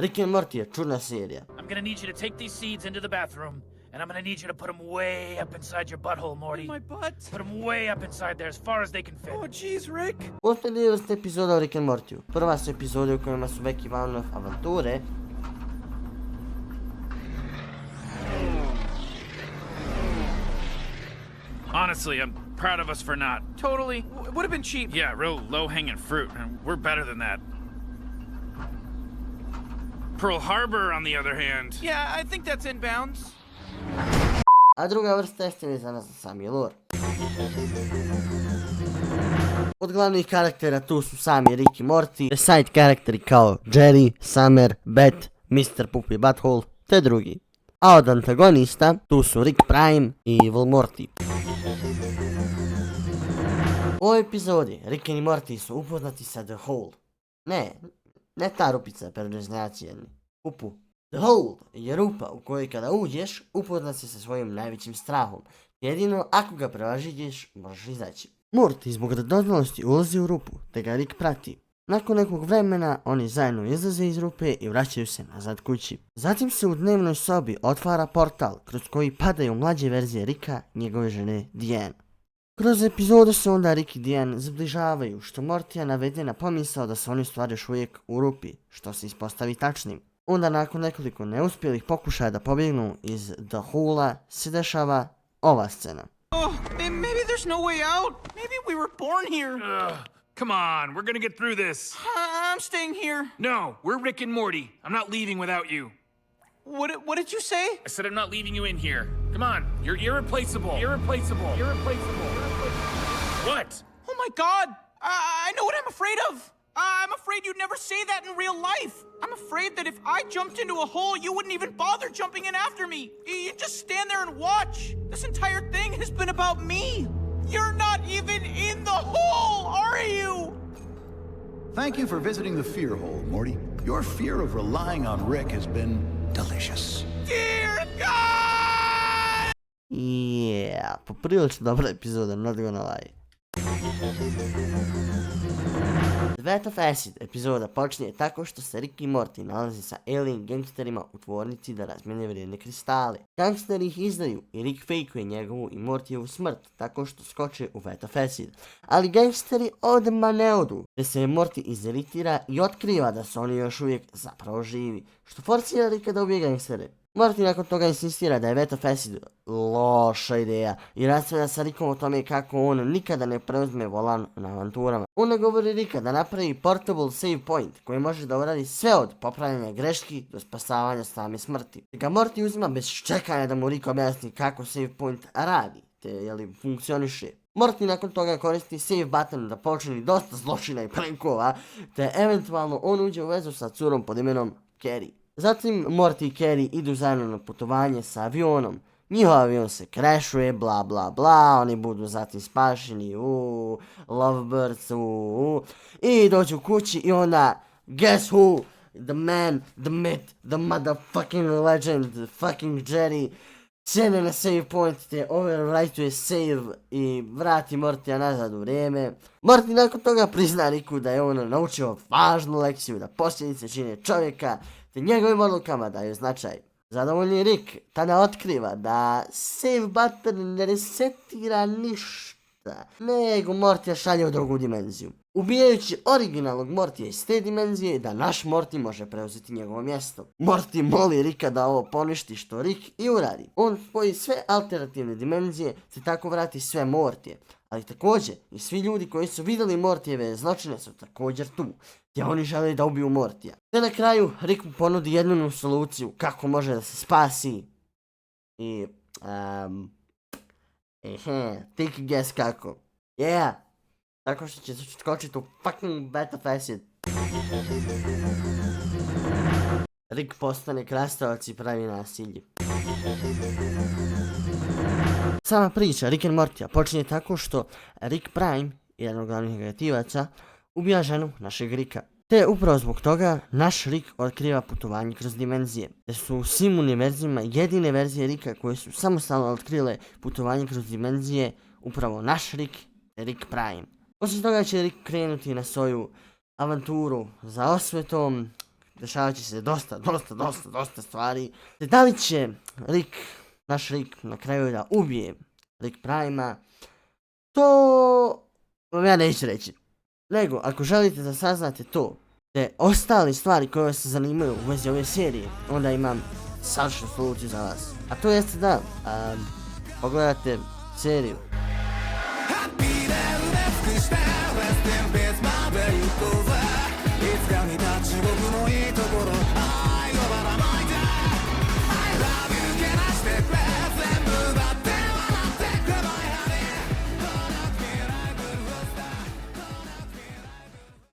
Rick and Morty je čudna serija. I'm gonna need you to take these seeds into the bathroom, and I'm gonna need you to put them way up inside your butthole, Morty. In my butt? Put them way up inside there, as far as they can fit. Oh, jeez, Rick. Postoje dvije vrste epizoda o Rick and Mortyu. Prva su epizode u kojima su Beck i Vanov avanture, Honestly, I'm proud of us for not. Totally. Would have been cheap. Yeah, real low-hanging fruit, and we're better than that. Pearl Harbor, on the other hand. Yeah, I think that's in bounds. a druga vrsta jeste vezana za sami lore. Od glavnih karaktera tu su sami Rick i Morty, te side karakteri kao Jerry, Summer, Beth, Mr. Poopy Butthole, te drugi. A od antagonista tu su Rick Prime i Evil Morty. U ovoj epizodi Rick i Morty su upoznati sa The Hole. Ne ta rupica, perveznjaci jedni. Kupu. The Hole je rupa u kojoj kada uđeš, upoznat si sa svojim najvećim strahom. Jedino ako ga prevažiđeš, možeš izaći. Morty zbog radoznalosti ulazi u rupu, te ga Rick prati. Nakon nekog vremena, oni zajedno izlaze iz rupe i vraćaju se nazad kući. Zatim se u dnevnoj sobi otvara portal, kroz koji padaju mlađe verzije Ricka i njegove žene Diane. Kroz epizodu se onda Rick i Diane zbližavaju, što Mortija navede na pomisao da se oni stvari još uvijek u rupi, što se ispostavi tačnim. Onda nakon nekoliko neuspjelih pokušaja da pobjegnu iz The Hole-a se dešava ova scena. Oh, maybe there's no way out. Maybe we were born here. Come on, we're gonna get through this. I'm staying here. No, we're Rick and Morty. I'm not leaving without you. What did you say? I said I'm not leaving you in here. Come on, you're irreplaceable. Irreplaceable. Irreplaceable. What? Oh my God! I know what I'm afraid of. I'm afraid you'd never say that in real life. I'm afraid that if I jumped into a hole, you wouldn't even bother jumping in after me. You'd just stand there and watch. This entire thing has been about me. You're not even in the hole, are you? Thank you for visiting the Fear Hole, Morty. Your fear of relying on Rick has been delicious. Dear God! Yeah, poprilično dobra epizoda, not gonna lie. The Vat of Acid epizoda počinje tako što se Rick i Morty nalazi sa alien gangsterima u tvornici da razmijene vrijedne kristale. Gangsteri ih izdaju i Rick fejkuje njegovu i Mortijevu smrt tako što skoče u Vat of Acid. Ali gangsteri odmah ne odu, te se Morty iziritira i otkriva da su oni još uvijek zapravo živi, što forsira Ricka da ubije gangstere. Morty nakon toga insistira da je Vat of Acid loša ideja i raspravlja sa Rickom o tome kako on nikada ne preuzme volan na avanturama. On ne govori Ricka da napravi portable save point koji može da uradi sve od popravljanja greški do spasavanja same smrti. Te ga Morty uzima bez čekanja da mu Rick objasni kako save point radi, te funkcioniše. Morty nakon toga koristi save button da počini dosta zločina i prankova, te eventualno on uđe u vezu sa curom pod imenom Carrie. Zatim Morty i Carrie idu zajedno na putovanje sa avionom. Njihov avion se crashuje, bla bla bla, oni budu zatim spašeni, Lovebirds, i dođu kući i onda, guess who? The man, the myth, the motherfucking legend, fucking Jerry, sjene na save point te overwriteuje save i vrati Mortija nazad u vrijeme. Morty nakon toga prizna Ricku da je on naučio važnu lekciju, da posljedice čine čovjeka, te njegovim odlukama daju značaj. Zadovoljni Rick tada otkriva da save button ne resetira ništa, nego Mortija šalje u drugu dimenziju, ubijajući originalnog Mortija iz te dimenzije da naš Morty može preuzeti njegovo mjesto. Morty moli Ricka da ovo poništi, što Rick i uradi. On spoji sve alternativne dimenzije te tako vrati sve Mortije. Ali također i svi ljudi koji su vidjeli Mortijeve zločine su također tu, gdje oni žele da ubiju Mortija. Te na kraju Rick mu ponudi jednu soluciju kako može da se spasi. I, take a guess kako. Yeah, tako što će skočiti u fucking Vat of Acid. Rick postane krastavac i pravi nasilje. Sama priča Rick and Mortya počinje tako što Rick Prime, jedan od glavnih negativaca, ubija ženu našeg Ricka. Te upravo zbog toga naš Rick otkriva putovanje kroz dimenzije, te su u svim univerzima jedine verzije Ricka koje su samostalno otkrile putovanje kroz dimenzije upravo naš Rick te Rick Prime. Osim toga će Rick krenuti na svoju avanturu za osvetom, dešavat će se dosta stvari. Te da li će naš Rick na kraju da ubije Rick Prima, to vam ja neću reći. Nego, ako želite da saznate to, te ostale stvari koje vas zanimaju u vezi ove serije, onda imam savršenu soluciju za vas. A to jeste da pogledate seriju. Happy that left this now, left them